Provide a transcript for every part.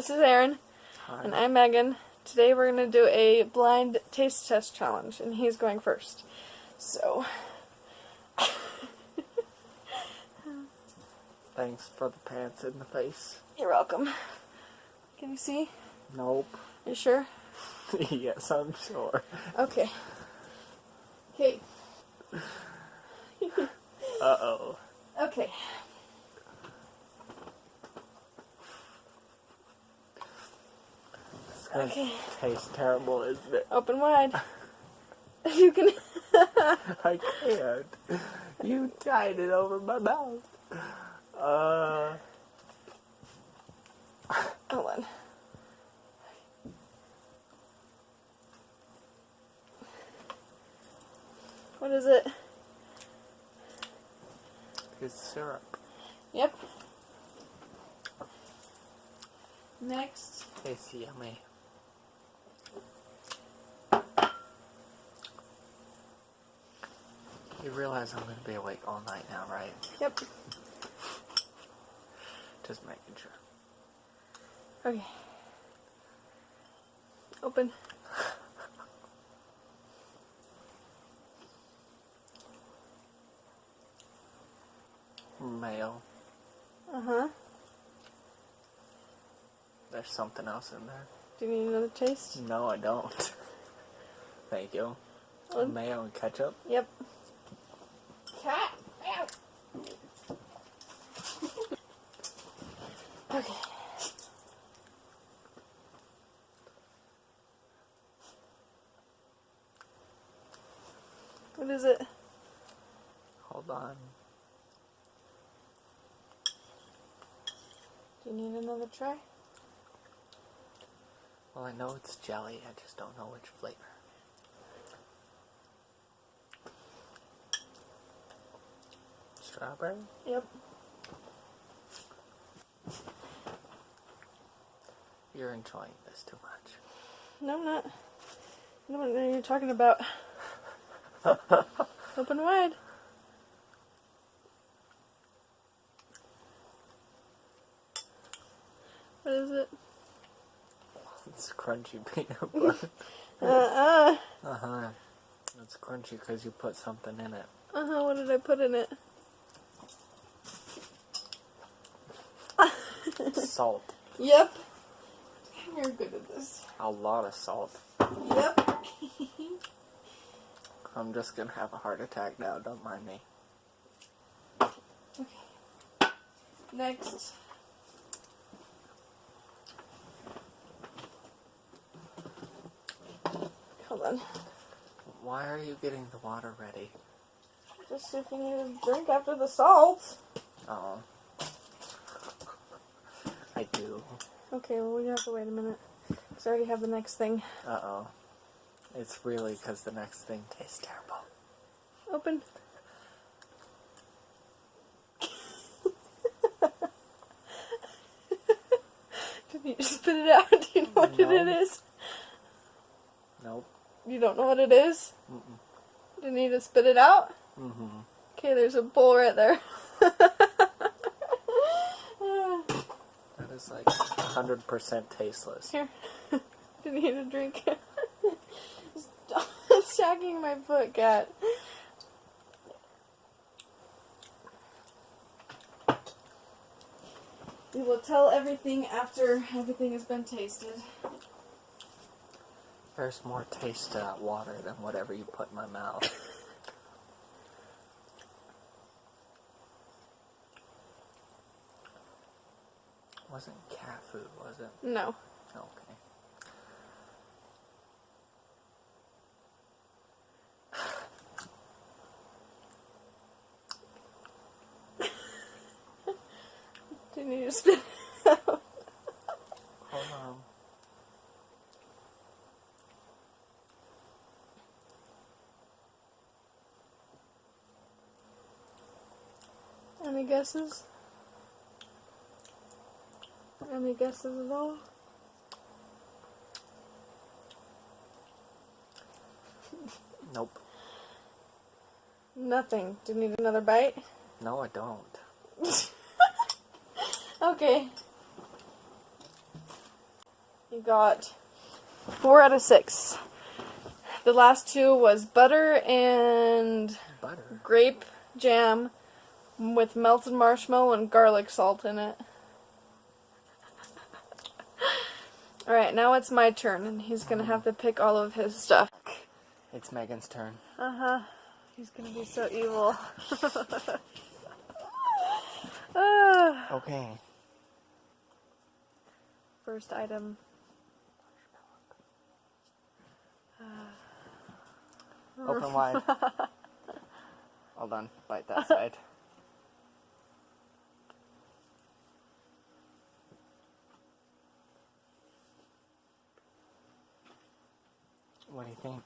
This is Aaron. Hi. And I'm Megan. Today we're going to do a blind taste test challenge, and he's going first. So, Thanks for the pants in the face. you're welcome. Can you see? Nope. You sure? Yes, I'm sure. Okay. Okay. Uh-oh. Okay. It's gonna Okay. taste terrible, isn't it? Open wide. If you can. I can't. You tied it over my mouth. Hold on. What is it? It's syrup. Yep. Next. It's yummy. You realize I'm going to be awake all night now, right? Yep. Just making sure. Okay. Open. Mayo. Uh-huh. There's something else in there. Do you need another taste? No, I don't. Thank you. One. Mayo and ketchup. Yep. Cat. Ow. Okay. What is it? Hold on. Do you need another try? Well, I know it's jelly. I just don't know which flavor. Strawberry? Yep. You're enjoying this too much. No, I'm not. I don't know what you're talking about. Open wide. What is it? It's crunchy peanut butter. Uh-huh. It's crunchy because you put something in it. What did I put in it? Salt. Yep. You're good at this. A lot of salt. Yep. I'm just gonna have a heart attack now. Don't mind me. Okay. Next. Hold on. Why are you getting the water ready? Just if you need a drink after the salt. Oh. I do. Okay, well we have to wait a minute. Because I already have the next thing. Uh-oh. It's really because the next thing tastes terrible. Open. Did you spit it out? Do you know what No. it is? Nope. You don't know what it is? Mm-mm. Do you need to spit it out? Mm-hmm. Okay, there's a bowl right there. That is like 100% tasteless. Here. Do you need a drink? Stop shagging my foot, cat. We will tell everything after everything has been tasted. There's more taste to that water than whatever you put in my mouth. Wasn't cat food, was it? No. Okay. Do you need to spit it out? Hold on. Any guesses? Any guesses at all? Nope. Nothing. Do you need another bite? No, I don't. Okay. He got 4 out of 6. The last 2 was butter and Butter. grape jam with melted marshmallow and garlic salt in it. Alright, now it's my turn, and he's gonna have to pick all of his stuff. It's Megan's turn. He's gonna be so evil. Okay. First item. Open wide. Hold on. Bite that side. What do you think?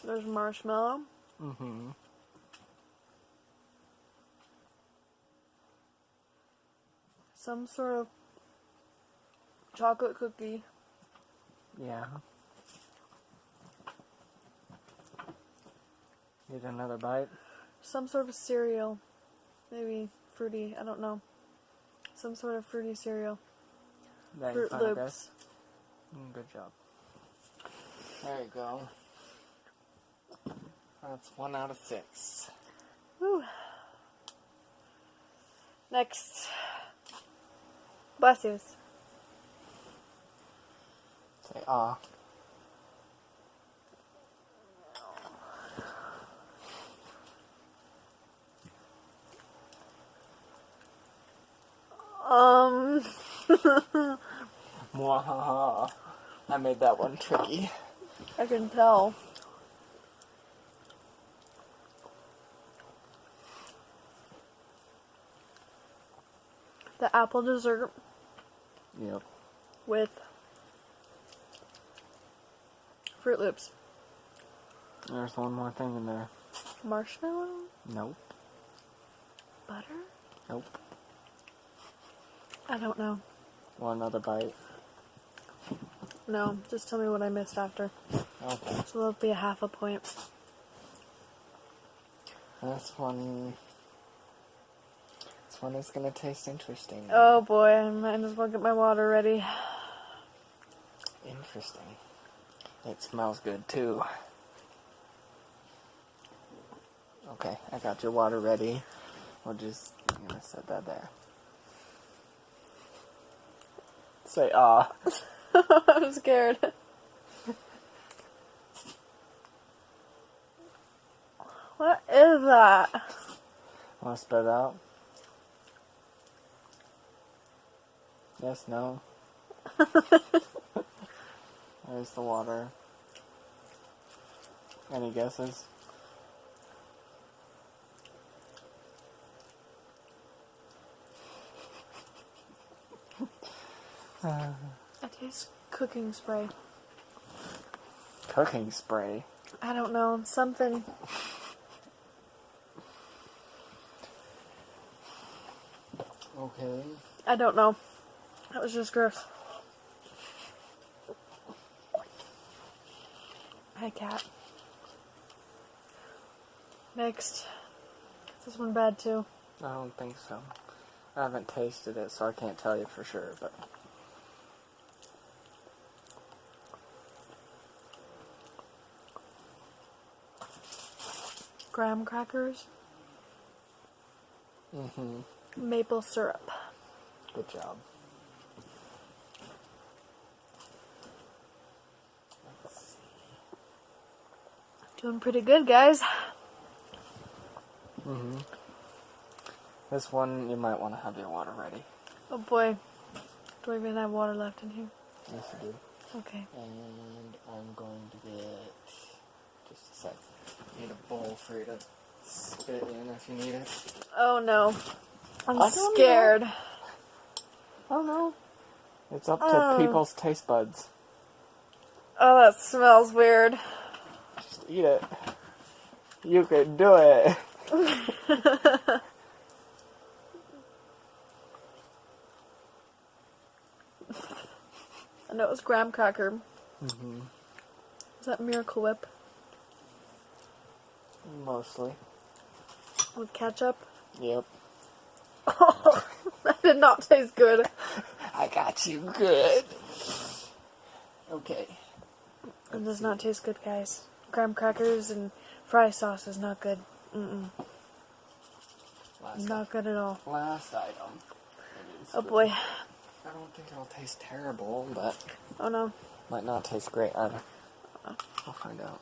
There's marshmallow. Mm-hmm. Some sort of chocolate cookie. Yeah. Need another bite? Some sort of cereal. Maybe fruity, I don't know. Some sort of fruity cereal. There, Fruit you found it, Loops. Good job. There you go. That's 1 out of 6. Woo. Next. Bless yous. Say ah. Mwahaha. I made that one tricky. I can tell. The apple dessert Yep. with Fruit Loops. There's one more thing in there. Marshmallow? Nope. Butter? Nope. I don't know. One other bite. No, just tell me what I missed after. Okay. So that'll be a half a point. This one is gonna taste interesting. Oh boy, I might as well get my water ready. Interesting. It smells good too. Okay, I got your water ready. I'm gonna set that there. Say ah. I'm scared. What is that? Wanna spit it out? Yes, no. There's the water. Any guesses? I taste cooking spray. Cooking spray. I don't know, something. Okay. I don't know. That was just gross. Hi, cat. Next. Is this one bad too? I don't think so. I haven't tasted it, so I can't tell you for sure, but... Graham crackers. Mm-hmm. Maple syrup. Good job. Let's see. Doing pretty good, guys. Mm-hmm. This one, you might want to have your water ready. Oh boy. Do I even have water left in here? Yes, you do. Okay. And I'm going to get... Just a sec. Need a bowl for you to spit in if you need it. Oh no. I'm I don't scared. Oh no. It's up to people's taste buds. Oh, that smells weird. Just eat it. You can do it. I know it was graham cracker. Mm-hmm. Is that Miracle Whip? Mostly. with ketchup. Yep. Oh, that did not taste good. I got you good. Okay. It does not taste good, guys. Graham crackers and fry sauce is not good. Not good at all. Last item. Oh boy. I don't think it'll taste terrible, but Oh no. might not taste great either. I'll find out.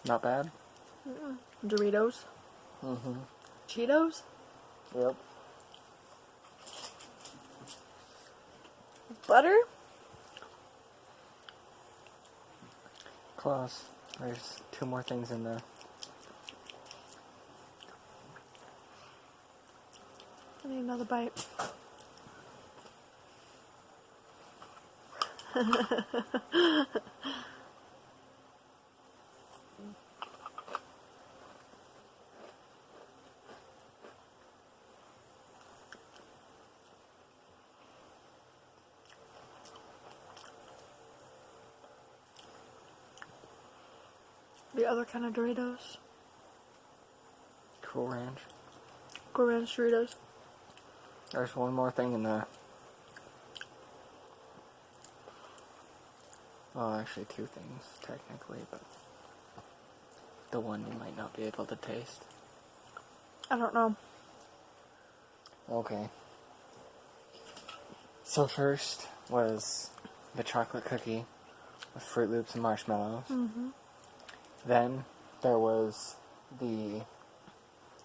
Not bad? Doritos. Mm-hmm. Cheetos. Yep. Butter. Close. There's 2 more things in there. I need another bite. The other kind of Doritos. Cool Ranch. Cool Ranch Doritos. There's 1 more thing in there. Well, actually 2 things, technically, but the one you might not be able to taste. I don't know. Okay. So first was the chocolate cookie with Fruit Loops and marshmallows. Mm-hmm. Then there was the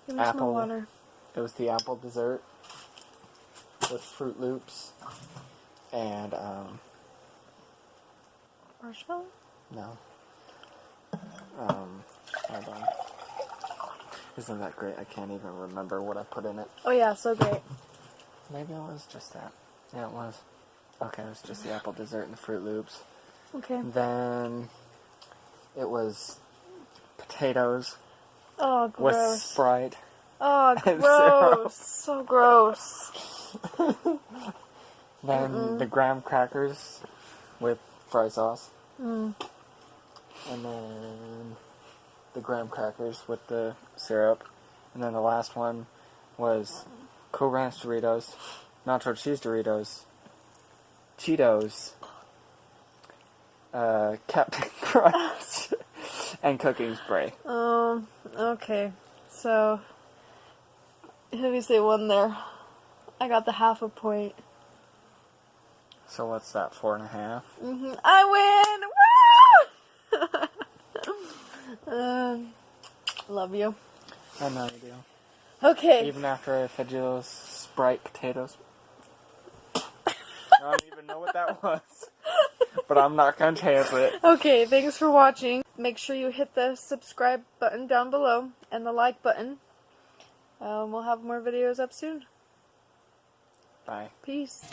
Give me some apple. more water. It was the apple dessert with Fruit Loops and Marshmallow? no. Hold on. Isn't that great? I can't even remember what I put in it. Oh yeah, so great. Maybe it was just that. Yeah, it was. Okay, it was just the apple dessert and the Fruit Loops. Okay. Then it was potatoes Oh, with gross. Sprite. Oh, and gross. So gross. Then the graham crackers with fry sauce. Mm. And then the graham crackers with the syrup. And then the last one was Cool Ranch Doritos, Nacho Cheese Doritos, Cheetos, Captain Crunch, and cooking spray. Okay. So, let me say one there. I got the half a point. So what's that, 4.5? I win! Woo! Love you. I know you do. Okay. Even after I fed you those Sprite potatoes. I don't even know what that was. But I'm not going to chance it. Okay, thanks for watching. Make sure you hit the subscribe button down below and the like button. We'll have more videos up soon. Bye. Peace.